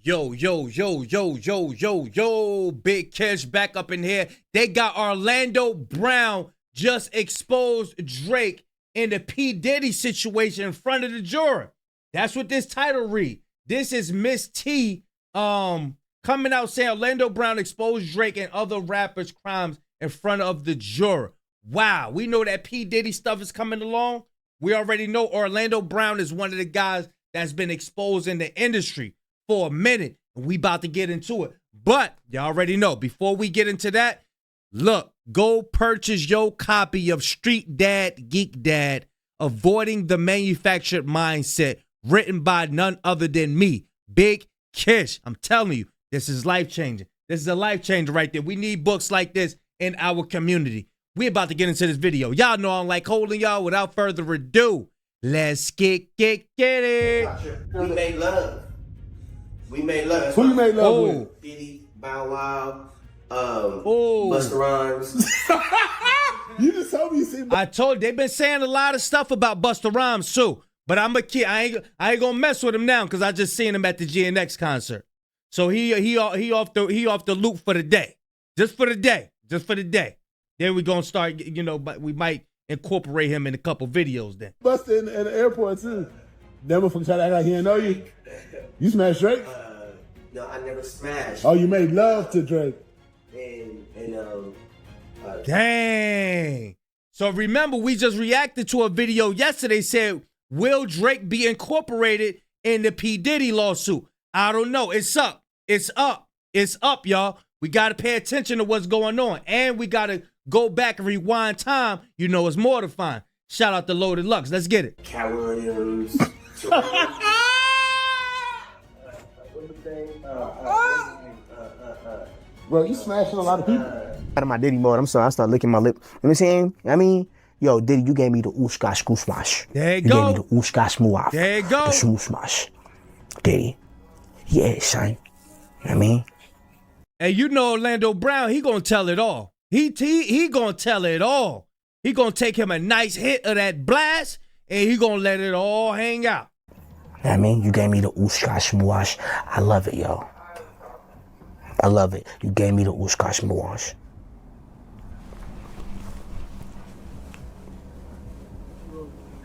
Yo, Big Kish back up in here. They got Orlando Brown just exposed Drake in the P. Diddy situation in front of the juror. That's what this title read. This is Miss T coming out saying Orlando Brown exposed Drake and other rappers' crimes in front of the juror. Wow, we know that P. Diddy stuff is coming along. We already know Orlando Brown is one of the guys that's been exposed in the industry for a minute. And we about to get into it. But y'all already know, before we get into that, look, go purchase your copy of Street Dad, Geek Dad, Avoiding the Manufactured Mindset, written by none other than me, Big Kish. I'm telling you, this is life-changing. This is a life changer right there. We need books like this in our community. We about to get into this video. Y'all know I'm like holding y'all. Without further ado, let's get it. We made love. We made love. Who you made love with? Diddy, Bow Wow, Busta Rhymes. You just told me you see. I told you, they've been saying a lot of stuff about Busta Rhymes too. But I'm a kid. I ain't gonna mess with him now because I just seen him at the GNX concert. So he off the loop for the day. Just for the day. Then we gonna start, but we might incorporate him in a couple videos then. Busta in the airport too. That motherfucker try to act like he didn't know you. You smashed Drake? No, I never smashed. Oh, you made love to Drake. Dang. So remember, we just reacted to a video yesterday said, will Drake be incorporated in the P. Diddy lawsuit? I don't know. It's up. It's up, y'all. We got to pay attention to what's going on. And we got to go back and rewind time. It's mortifying. Shout out to Loaded Lux. Let's get it. Cowardians. Bro, you smashing a lot of people. Out of my Diddy mode, I'm sorry, I started licking my lip. You know what I'm saying? Yo, Diddy, you gave me the oosh-gosh goosh-mash. There you go. go. You gave me the oosh-gosh muaf. There you go. The smoosh-mash. Diddy. Yeah, son. You know what I mean? And Orlando Brown, he gonna tell it all. He gonna tell it all. He gonna take him a nice hit of that blast, and he gonna let it all hang out. You know what I mean? You gave me the oosh-gosh muash. I love it, yo. I love it. You gave me the oosh-gosh muash.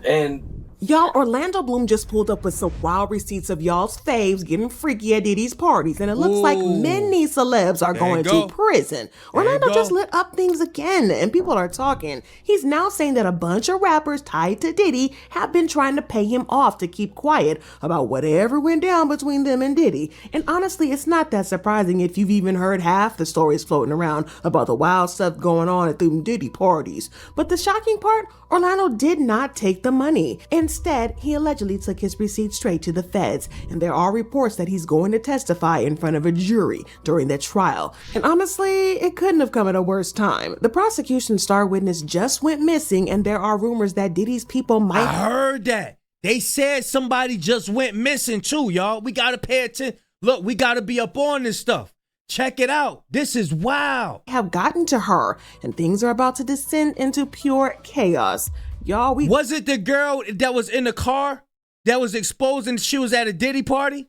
And y'all, Orlando Bloom just pulled up with some wild receipts of y'all's faves getting freaky at Diddy's parties, and it looks like many celebs are going to prison. Orlando just lit up things again, and people are talking. He's now saying that a bunch of rappers tied to Diddy have been trying to pay him off to keep quiet about whatever went down between them and Diddy. And honestly, it's not that surprising if you've even heard half the stories floating around about the wild stuff going on at the Diddy parties. But the shocking part, Orlando did not take the money. Instead, he allegedly took his receipts straight to the feds, and there are reports that he's going to testify in front of a jury during that trial. And honestly, it couldn't have come at a worse time. The prosecution's star witness just went missing, and there are rumors that Diddy's people might— I heard that. They said somebody just went missing too, y'all. We gotta pay attention. Look, we gotta be up on this stuff. Check it out. This is wild. Have gotten to her, and things are about to descend into pure chaos. Y'all, was it the girl that was in the car that was exposed and she was at a Diddy party?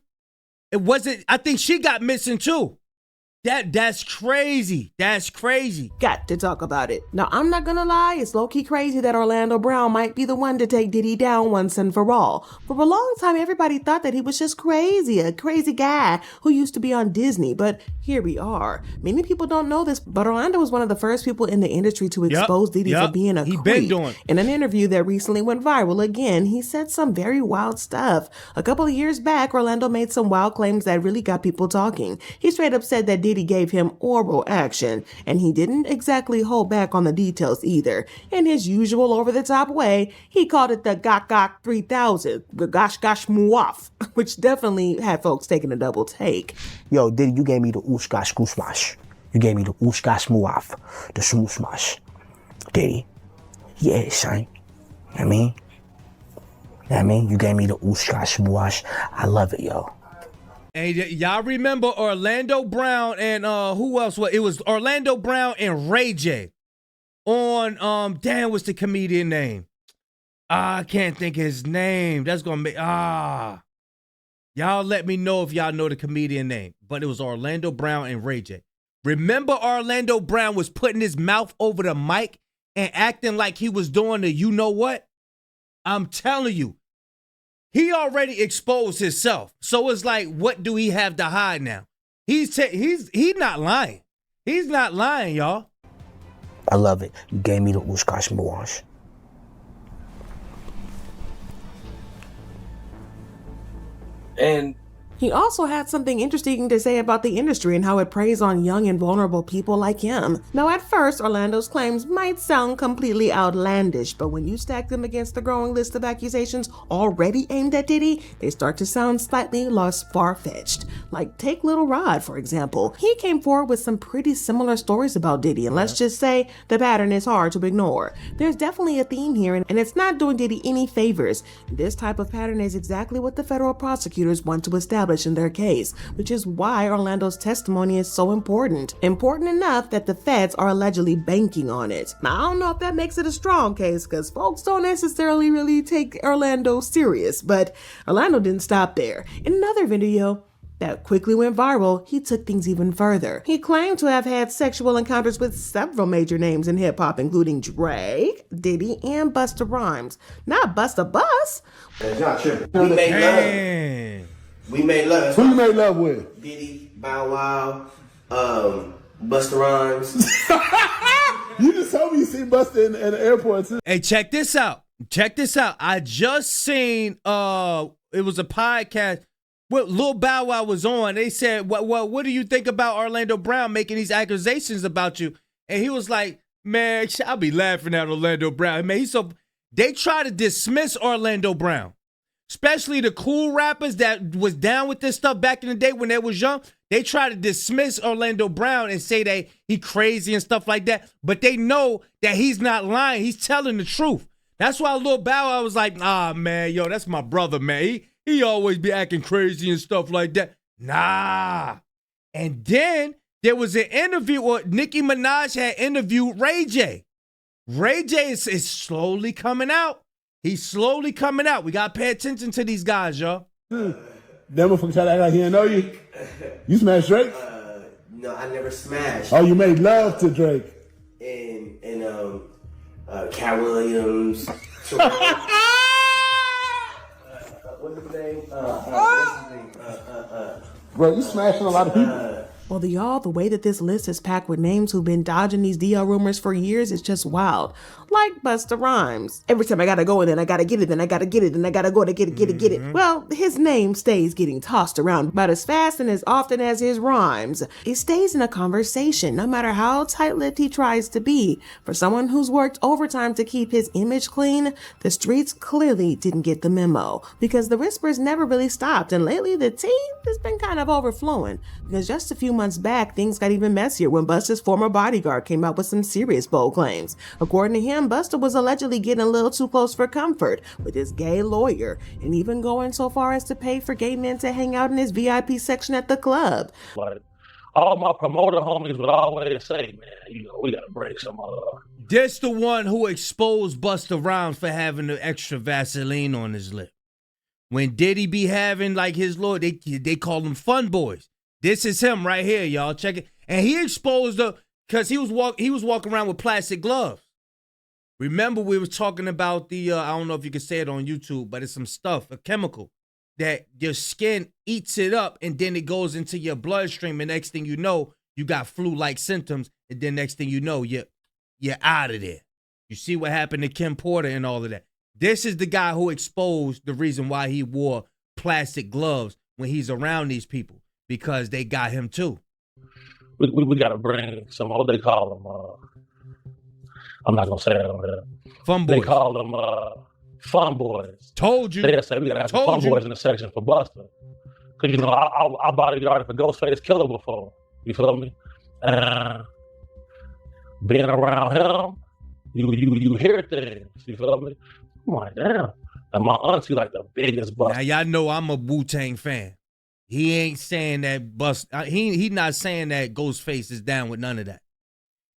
It wasn't. I think she got missing too. That's crazy. That's crazy. Got to talk about it. Now, I'm not gonna lie, it's low-key crazy that Orlando Brown might be the one to take Diddy down once and for all. For a long time, everybody thought that he was just crazy, a crazy guy who used to be on Disney, but here we are. Many people don't know this, but Orlando was one of the first people in the industry to expose Diddy for being a creep. Been doing. In an interview that recently went viral again, he said some very wild stuff. A couple of years back, Orlando made some wild claims that really got people talking. He straight up said that Diddy gave him oral action, and he didn't exactly hold back on the details either. In his usual over-the-top way, he called it the Gok 3000, the Gosh Muaf, which definitely had folks taking a double take. Yo, Diddy, you gave me the oosh-gosh goosh-mash. You gave me the oosh-gosh muaf, the smoosh-mash. Diddy. Yeah, son. You know what I mean? You know what I mean? You gave me the oosh-gosh muash. I love it, yo. And y'all remember Orlando Brown and who else? It was Orlando Brown and Ray J on damn, what's the comedian name? I can't think of his name. That's gonna be Y'all let me know if y'all know the comedian name, but it was Orlando Brown and Ray J. Remember Orlando Brown was putting his mouth over the mic and acting like he was doing the you know what? I'm telling you, he already exposed himself. So it's like, what do he have to hide now? He's not lying. He's not lying, y'all. I love it. You gave me the Ushkash Muash. And He also had something interesting to say about the industry and how it preys on young and vulnerable people like him. Now, at first, Orlando's claims might sound completely outlandish, but when you stack them against the growing list of accusations already aimed at Diddy, they start to sound slightly less far-fetched. Like, take Lil Rod, for example. He came forward with some pretty similar stories about Diddy, and let's just say the pattern is hard to ignore. There's definitely a theme here, and it's not doing Diddy any favors. This type of pattern is exactly what the federal prosecutors want to establish in their case, which is why Orlando's testimony is so important. Important enough that the feds are allegedly banking on it. Now, I don't know if that makes it a strong case, because folks don't necessarily really take Orlando serious, but Orlando didn't stop there. In another video that quickly went viral, he took things even further. He claimed to have had sexual encounters with several major names in hip-hop, including Drake, Diddy, and Busta Rhymes. Not Busta Bus. It's not tripping. We made love. We made love. Who you made love with? Diddy, Bow Wow, Busta Rhymes. You just told me you seen Busta in the airport too. Hey, check this out. Check this out. I just seen it was a podcast what Lil Bow Wow was on. They said, what do you think about Orlando Brown making these accusations about you? And he was like, man, I'll be laughing at Orlando Brown. Man, they try to dismiss Orlando Brown. Especially the cool rappers that was down with this stuff back in the day when they was young. They try to dismiss Orlando Brown and say that he crazy and stuff like that. But they know that he's not lying. He's telling the truth. That's why Lil Bow Wow was like, man, yo, that's my brother, man. He always be acting crazy and stuff like that. Nah. And then there was an interview where Nicki Minaj had interviewed Ray J. Ray J is slowly coming out. He's slowly coming out. We got to pay attention to these guys, y'all. That motherfucker try to act like he didn't know you. You smashed Drake? No, I never smashed. Oh, you made love to Drake. And Cat Williams. What's his name? Bro, you smashing a lot of people. Well, the way that this list is packed with names who've been dodging these DL rumors for years is just wild. Like Busta Rhymes. Every time I gotta go and then I gotta get it, then I gotta get it, then I gotta go to get it. Well, his name stays getting tossed around about as fast and as often as his rhymes. It stays in a conversation, no matter how tight-lipped he tries to be. For someone who's worked overtime to keep his image clean, the streets clearly didn't get the memo, because the whispers never really stopped, and lately the tea has been kind of overflowing, because just a few months back, things got even messier when Busta's former bodyguard came out with some serious bold claims. According to him, Busta was allegedly getting a little too close for comfort with his gay lawyer, and even going so far as to pay for gay men to hang out in his VIP section at the club. But all my promoter homies would always say, man, we gotta break some This the one who exposed Busta Rhymes for having the extra Vaseline on his lip. When Diddy be having like his lawyer, they call them fun boys. This is him right here, y'all. Check it. And he exposed her because he was walking around with plastic gloves. Remember, we was talking about the, I don't know if you can say it on YouTube, but it's some stuff, a chemical, that your skin eats it up and then it goes into your bloodstream. And next thing you know, you got flu-like symptoms. And then next thing you know, you're out of there. You see what happened to Kim Porter and all of that. This is the guy who exposed the reason why he wore plastic gloves when he's around these people. Because they got him too. We got to bring some, what they call them, I'm not going to say that on there. Fun boys. They call them fun boys. Told you. They say we got to have some fun boys in the section for Busta. Because, I bodyguarded for Ghostface Killer before. You feel me? Being around him, you hear things. You feel me? I'm like, damn. And my auntie like the biggest Busta. Now, y'all know I'm a Wu-Tang fan. He ain't saying that he not saying that Ghostface is down with none of that.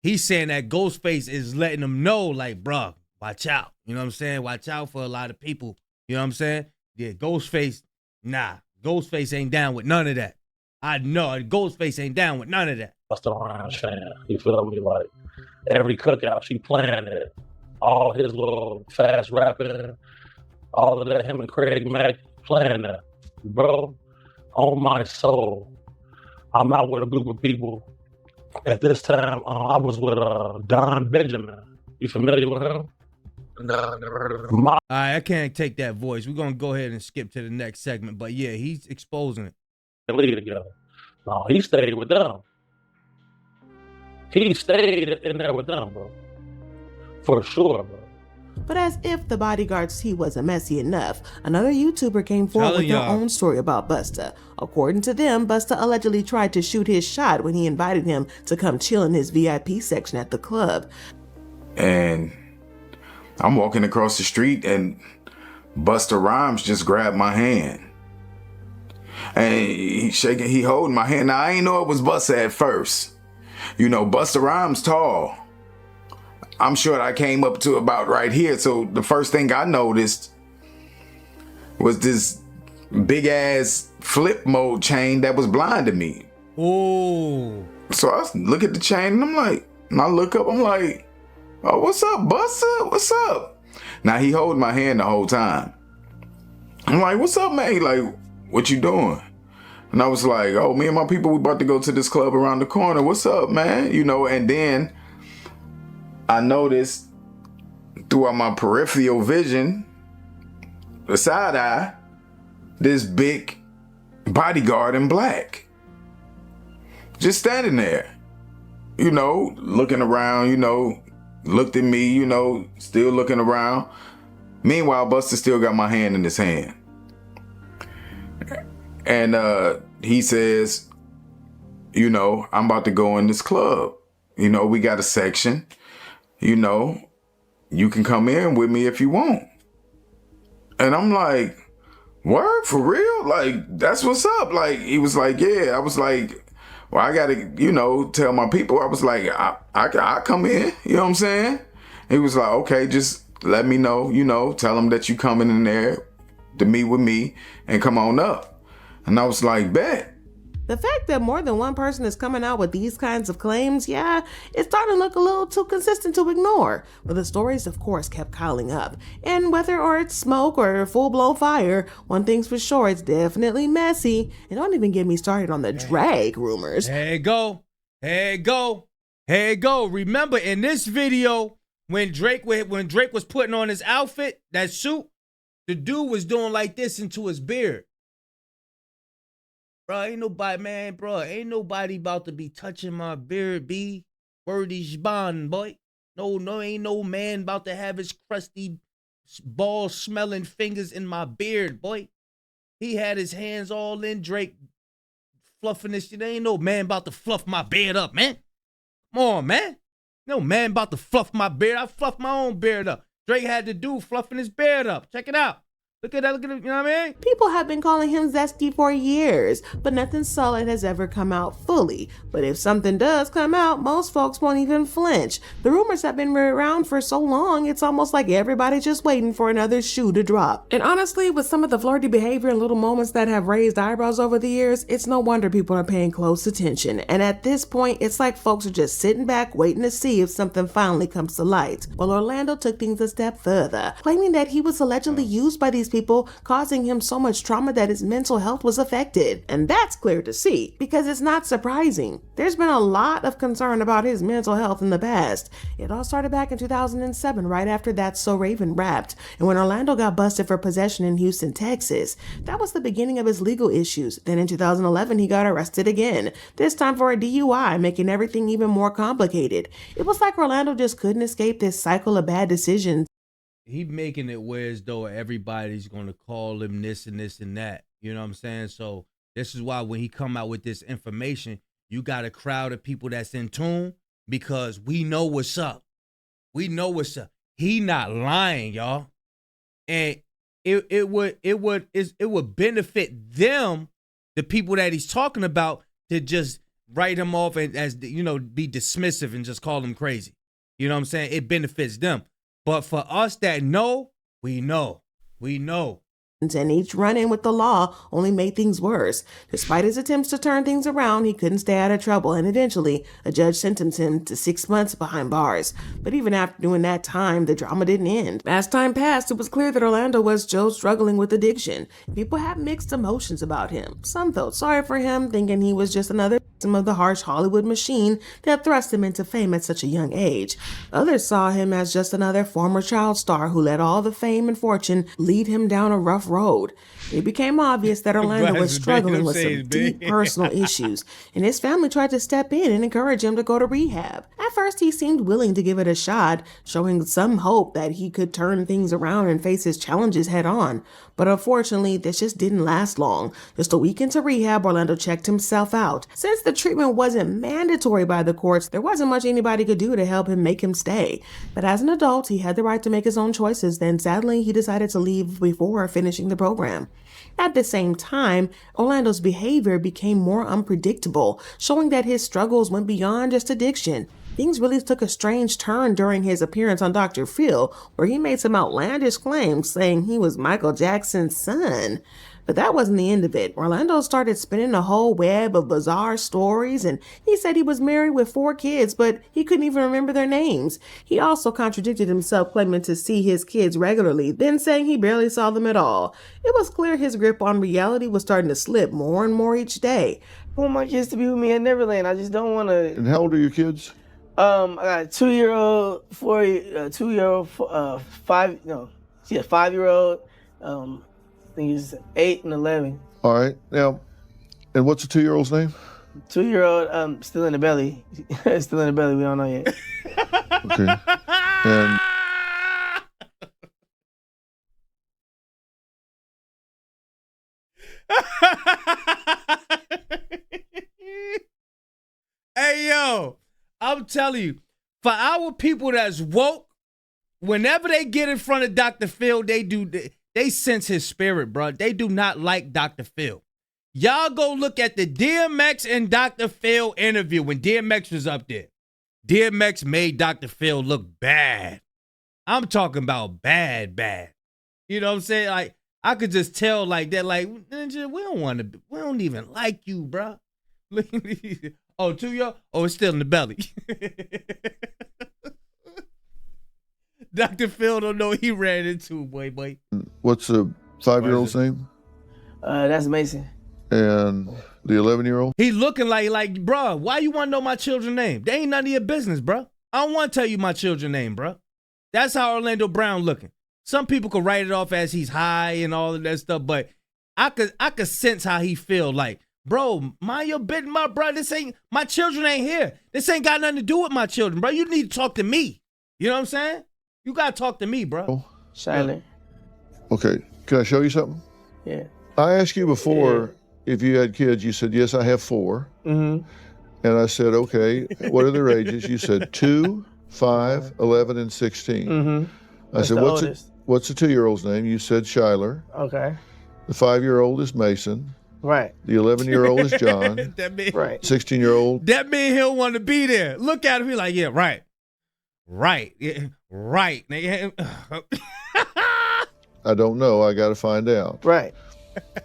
He's saying that Ghostface is letting them know, like, bruh, watch out. You know what I'm saying? Watch out for a lot of people. You know what I'm saying? Yeah, Ghostface, nah. Ghostface ain't down with none of that. I know Ghostface ain't down with none of that. Busta Rhymes fan. You feel me? Like every cookout she playing it. All his little fast rapping, all of that, him and Craig Mack playing that. Bro, on my soul, I'm out with a group of people. At this time, I was with Don Benjamin. You familiar with him? All right, I can't take that voice. We're going to go ahead and skip to the next segment. But yeah, he's exposing it. Together. No, he stayed with them. He stayed in there with them, bro. For sure, bro. But as if the bodyguards he wasn't messy enough, another YouTuber came forward with their own story about Busta. According to them, Busta allegedly tried to shoot his shot when he invited him to come chill in his VIP section at the club. And I'm walking across the street and Busta Rhymes just grabbed my hand. And he holding my hand. Now, I ain't know it was Busta at first. You know, Busta Rhymes tall. I'm sure I came up to about right here. So the first thing I noticed was this big ass flip mode chain that was blinding me. Oh. So I look at the chain and I'm like, and I look up, I'm like, oh, what's up, Busta? What's up? Now he holding my hand the whole time. I'm like, what's up, man? Like, what you doing? And I was like, oh, me and my people, we about to go to this club around the corner. What's up, man? You know, and then I noticed throughout my peripheral vision, the side eye, this big bodyguard in black. Just standing there, you know, looking around, you know, looked at me, you know, still looking around. Meanwhile, Busta still got my hand in his hand. And he says, you know, I'm about to go in this club. You know, we got a section. You know, you can come in with me if you want. And I'm like, word, for real? Like, that's what's up. Like, he was like, yeah. I was like, well, I got to, you know, tell my people. I was like, I come in. You know what I'm saying? He was like, okay, just let me know, you know, tell them that you coming in there to meet with me and come on up. And I was like, bet. The fact that more than one person is coming out with these kinds of claims, yeah, it's starting to look a little too consistent to ignore. But the stories, of course, kept piling up. And whether or it's smoke or full-blown fire, one thing's for sure, it's definitely messy. And don't even get me started on the drag rumors. Here you go. Here you go. Here you go. Remember in this video, when Drake was putting on his outfit, that suit, the dude was doing like this into his beard. Bro, ain't nobody about to be touching my beard, B. Birdie's bond, boy. No, ain't no man about to have his crusty, ball-smelling fingers in my beard, boy. He had his hands all in Drake, fluffing this shit. Ain't no man about to fluff my beard up, man. Come on, man. No man about to fluff my beard. I fluffed my own beard up. Drake had the dude fluffing his beard up. Check it out. Look at that, you know what I mean? People have been calling him zesty for years, but nothing solid has ever come out fully. But if something does come out, most folks won't even flinch. The rumors have been around for so long, it's almost like everybody's just waiting for another shoe to drop. And honestly, with some of the flirty behavior and little moments that have raised eyebrows over the years, it's no wonder people are paying close attention. And at this point, it's like folks are just sitting back waiting to see if something finally comes to light. Well, Orlando took things a step further, claiming that he was allegedly used by these people, causing him so much trauma that his mental health was affected. And that's clear to see, because it's not surprising. There's been a lot of concern about his mental health in the past. It all started back in 2007, right after That's So Raven rapped, and when Orlando got busted for possession in Houston, Texas. That was the beginning of his legal issues. Then in 2011, he got arrested again, this time for a DUI, making everything even more complicated. It was like Orlando just couldn't escape this cycle of bad decisions. He making it where as though everybody's going to call him this and this and that. You know what I'm saying? So this is why when he come out with this information, you got a crowd of people that's in tune, because we know what's up. We know what's up. He not lying, y'all. And it would benefit them, the people that he's talking about, to just write him off and, as you know, be dismissive and just call him crazy. You know what I'm saying? It benefits them. But for us that know, we know. and each run-in with the law only made things worse. Despite his attempts to turn things around, he couldn't stay out of trouble, and eventually, a judge sentenced him to 6 months behind bars. But even after doing that time, the drama didn't end. As time passed, it was clear that Orlando was still struggling with addiction. People had mixed emotions about him. Some felt sorry for him, thinking he was just another victim of the harsh Hollywood machine that thrust him into fame at such a young age. Others saw him as just another former child star who let all the fame and fortune lead him down a rough road. It became obvious that Orlando was struggling with some deep personal issues, and his family tried to step in and encourage him to go to rehab. At first, he seemed willing to give it a shot, showing some hope that he could turn things around and face his challenges head on. But unfortunately, this just didn't last long. Just a week into rehab, Orlando checked himself out. Since the treatment wasn't mandatory by the courts, there wasn't much anybody could do to help him make him stay. But as an adult, he had the right to make his own choices. Then sadly, he decided to leave before finishing the program. At the same time, Orlando's behavior became more unpredictable, showing that his struggles went beyond just addiction. Things really took a strange turn during his appearance on Dr. Phil, where he made some outlandish claims saying he was Michael Jackson's son. But that wasn't the end of it. Orlando started spinning a whole web of bizarre stories, and he said he was married with 4 kids, but he couldn't even remember their names. He also contradicted himself, claiming to see his kids regularly, then saying he barely saw them at all. It was clear his grip on reality was starting to slip more and more each day. I want my kids to be with me at Neverland. I just don't want to. And how old are your kids? I got a 2-year-old, 2-year-old, 5-year-old. I think he's 8 and 11. All right. Now, and what's the 2-year-old's name? 2-year-old, still in the belly. Still in the belly. We don't know yet. Okay. And Hey, yo, I'm telling you, for our people that's woke, whenever they get in front of Dr. Phil, they sense his spirit, bro. They do not like Dr. Phil. Y'all go look at the DMX and Dr. Phil interview when DMX was up there. DMX made Dr. Phil look bad. I'm talking about bad. You know what I'm saying? Like, I could just tell like that, like, we don't even like you, bro. Oh, 2-year-old? Oh, it's still in the belly. Dr. Phil don't know he ran into, boy. what's the 5-year-old's name? That's Mason. And the 11-year-old? He looking like, bro, why you want to know my children's name? They ain't none of your business, bro. I don't want to tell you my children's name, bro. That's how Orlando Brown looking. Some people could write it off as he's high and all of that stuff, but I could sense how he feel like, bro, mind your business, my bro. My children ain't here. This ain't got nothing to do with my children, bro. You need to talk to me. You know what I'm saying? You got to talk to me, bro. Shyler. Okay. Can I show you something? Yeah. I asked you before if you had kids. You said, yes, I have 4. Mm-hmm. And I said, okay, what are their ages? You said 2, 5, 11, and 16. Mm-hmm. I said, what's the 2-year-old's name? You said Shyler. Okay. The 5-year-old is Mason. Right. The 11-year-old is John. Right. 16-year-old. That mean he'll want to be there. Look at him. He like, yeah, right. Yeah, right. I don't know. I got to find out. Right.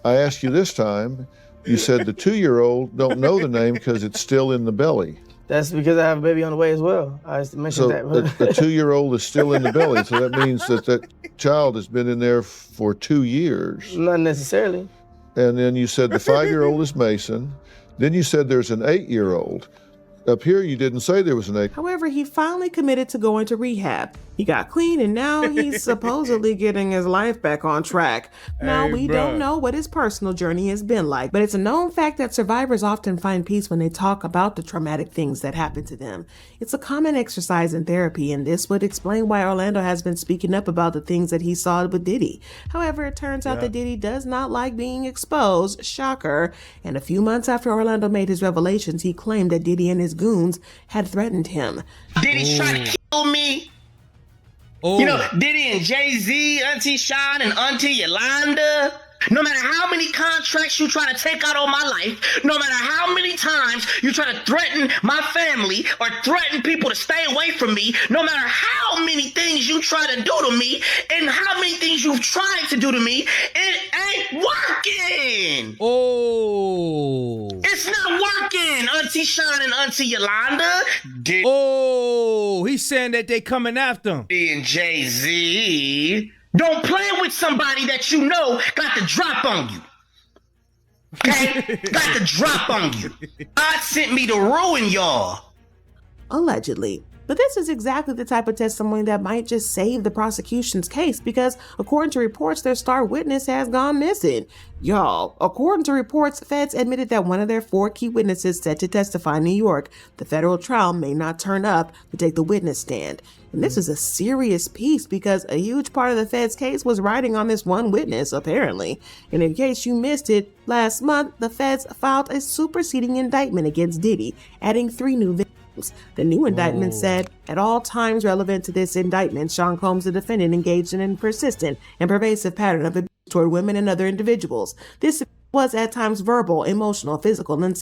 I asked you this time. You said the 2-year-old don't know the name because it's still in the belly. That's because I have a baby on the way as well. I just mentioned So that. the 2-year-old is still in the belly. So that means that child has been in there for 2 years. Not necessarily. And then you said the 5-year-old is Mason. Then you said there's an 8-year-old. Up here, you didn't say there was an 8. However, he finally committed to going to rehab. He got clean, and now he's supposedly getting his life back on track. Now, we don't know what his personal journey has been like, but it's a known fact that survivors often find peace when they talk about the traumatic things that happened to them. It's a common exercise in therapy, and this would explain why Orlando has been speaking up about the things that he saw with Diddy. However, it turns out that Diddy does not like being exposed, shocker, and a few months after Orlando made his revelations, he claimed that Diddy and his goons had threatened him. Diddy's trying to kill me. Oh. You know, Diddy and Jay-Z, Auntie Sean and Auntie Yolanda. No matter how many contracts you try to take out on my life, no matter how many times you try to threaten my family or threaten people to stay away from me, no matter how many things you try to do to me and how many things you've tried to do to me, it ain't working. Oh. It's not working, Auntie Sean and Auntie Yolanda. Oh, he's saying that they coming after him. Diddy and Jay-Z. Don't play with somebody that you know got the drop on you. Okay? Got the drop on you. God sent me to ruin y'all. Allegedly. But this is exactly the type of testimony that might just save the prosecution's case because, according to reports, their star witness has gone missing. Y'all, according to reports, feds admitted that one of their 4 key witnesses set to testify in New York. The federal trial may not turn up to take the witness stand. And this is a serious piece because a huge part of the feds' case was riding on this one witness, apparently. And in case you missed it, last month, the feds filed a superseding indictment against Diddy, adding 3 new victims. The new indictment said, at all times relevant to this indictment, Sean Combs, the defendant, engaged in a persistent and pervasive pattern of abuse toward women and other individuals. This was at times verbal, emotional, physical, and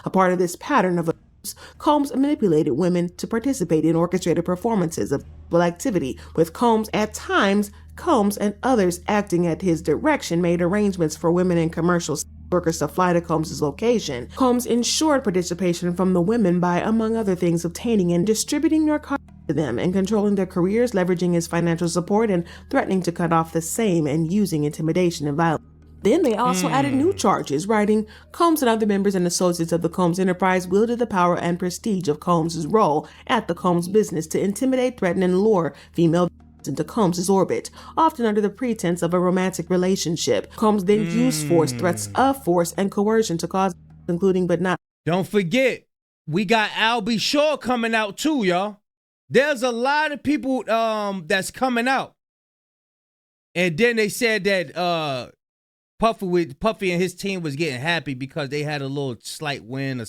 a part of this pattern of abuse. Combs manipulated women to participate in orchestrated performances of sexual activity, with Combs and others acting at his direction made arrangements for women in commercial workers to fly to Combs' location. Combs ensured participation from the women by, among other things, obtaining and distributing narcotics to them and controlling their careers, leveraging his financial support and threatening to cut off the same and using intimidation and violence. Then they also added new charges, writing, Combs and other members and associates of the Combs enterprise wielded the power and prestige of Combs' role at the Combs business to intimidate, threaten, and lure female into Combs' orbit, often under the pretense of a romantic relationship. Combs then used force, threats of force, and coercion to cause, including but not. Don't forget, we got Albie Shaw coming out too, y'all. There's a lot of people that's coming out. And then they said that Puffy and his team was getting happy because they had a little slight win or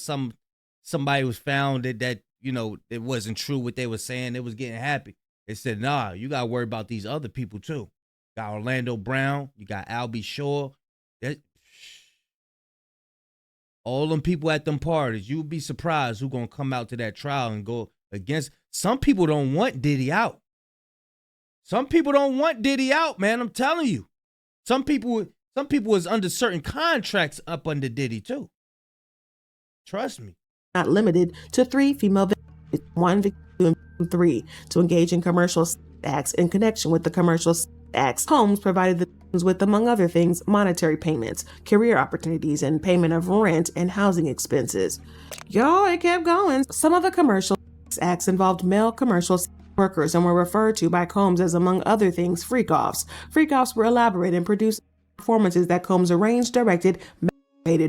somebody was found that you know it wasn't true what they were saying. They was getting happy. They said, nah, you got to worry about these other people, too. You got Orlando Brown. You got Albie Shaw. All them people at them parties, you would be surprised who's going to come out to that trial and go against. Some people don't want Diddy out. Some people don't want Diddy out, man. I'm telling you. Some people is under certain contracts up under Diddy, too. Trust me. Not limited to 3 female victims, 1 victim, 3 to engage in commercial acts in connection with the commercial acts. Combs provided the victims with, among other things, monetary payments, career opportunities, and payment of rent and housing expenses. Y'all, it kept going. Some of the commercial acts involved male commercial workers and were referred to by Combs as, among other things, freak-offs. Freak-offs were elaborate and produced performances that Combs arranged, directed,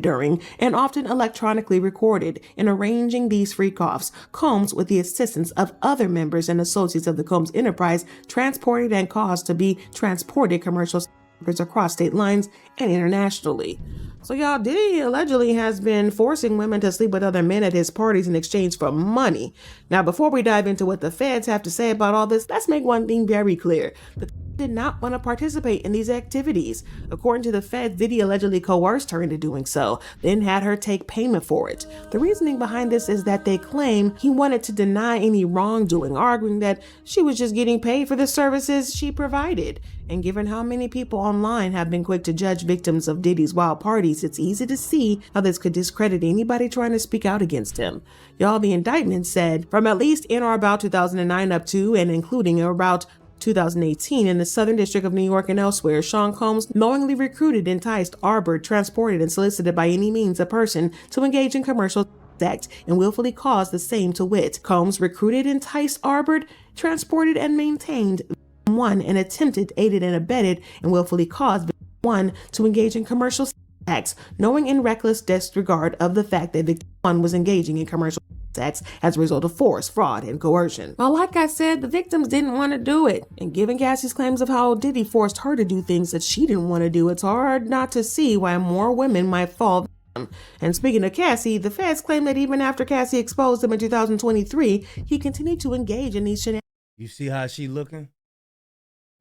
during, and often electronically recorded. In arranging these freak-offs, Combs, with the assistance of other members and associates of the Combs enterprise, transported and caused to be transported commercial workers across state lines and internationally. So y'all, Diddy allegedly has been forcing women to sleep with other men at his parties in exchange for money. Now, before we dive into what the feds have to say about all this, let's make one thing very clear. The did not want to participate in these activities. According to the feds, Diddy allegedly coerced her into doing so, then had her take payment for it. The reasoning behind this is that they claim he wanted to deny any wrongdoing, arguing that she was just getting paid for the services she provided. And given how many people online have been quick to judge victims of Diddy's wild parties, it's easy to see how this could discredit anybody trying to speak out against him. Y'all, the indictment said, from at least in or about 2009 up to and including about 2018 in the Southern District of New York and elsewhere, Sean Combs knowingly recruited, enticed, harbored, transported, and solicited by any means a person to engage in commercial act and willfully caused the same to wit. Combs recruited, enticed, harbored, transported, and maintained 1 and attempted, aided, and abetted, and willfully caused 1 to engage in commercial acts, knowing in reckless disregard of the fact that victim 1 was engaging in commercial acts as a result of force, fraud, and coercion. Well, like I said, the victims didn't want to do it. And given Cassie's claims of how Diddy forced her to do things that she didn't want to do, it's hard not to see why more women might fall victim. And speaking of Cassie, the feds claim that even after Cassie exposed him in 2023, he continued to engage in these shenanigans. You see how she looking?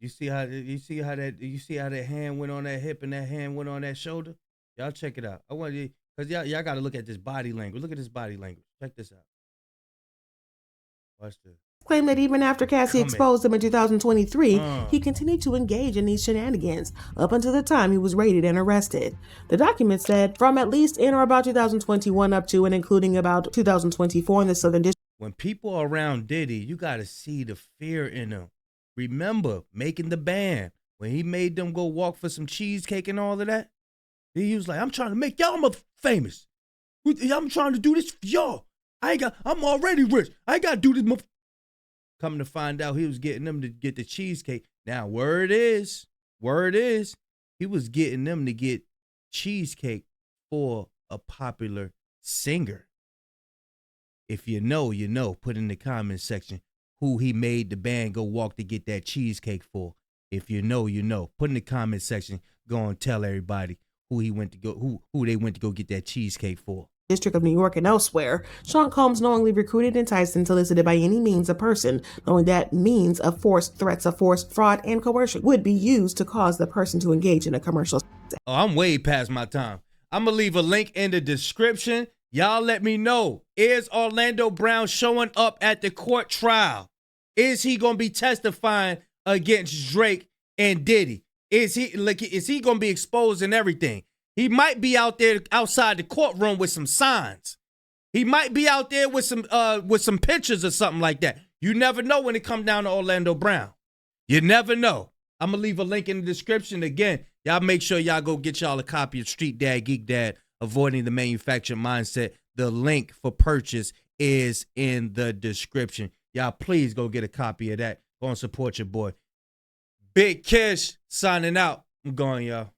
You see how that hand went on that hip and that hand went on that shoulder? Y'all check it out. I want you, because y'all got to look at this body language. Look at this body language. Check this out. Watch this. Claim that even after Cassie exposed him in 2023, he continued to engage in these shenanigans up until the time he was raided and arrested. The document said from at least in or about 2021 up to and including about 2024 in the Southern District. When people are around Diddy, you got to see the fear in them. Remember making the band when he made them go walk for some cheesecake and all of that. He was like, I'm trying to make y'all famous. I'm trying to do this for y'all. I'm already rich. I ain't got to do this. Coming to find out, he was getting them to get the cheesecake. Now, word is, he was getting them to get cheesecake for a popular singer. If you know, you know. Put in the comment section who he made the band go walk to get that cheesecake for. If you know, you know. Put in the comment section. Go and tell everybody who they went to go get that cheesecake for. District of New York and elsewhere, Sean Combs knowingly recruited, enticed, and solicited by any means a person, knowing that means of force, threats of force, fraud, and coercion would be used to cause the person to engage in a commercial. Oh, I'm way past my time. I'm going to leave a link in the description. Y'all let me know. Is Orlando Brown showing up at the court trial? Is he going to be testifying against Drake and Diddy? Is he going to be exposed and everything? He might be out there outside the courtroom with some signs. He might be out there with some pictures or something like that. You never know when it comes down to Orlando Brown. You never know. I'm going to leave a link in the description. Again, y'all make sure y'all go get y'all a copy of Street Dad, Geek Dad, Avoiding the Manufactured Mindset. The link for purchase is in the description. Y'all please go get a copy of that. Go and support your boy. Big Kish signing out. I'm going, y'all.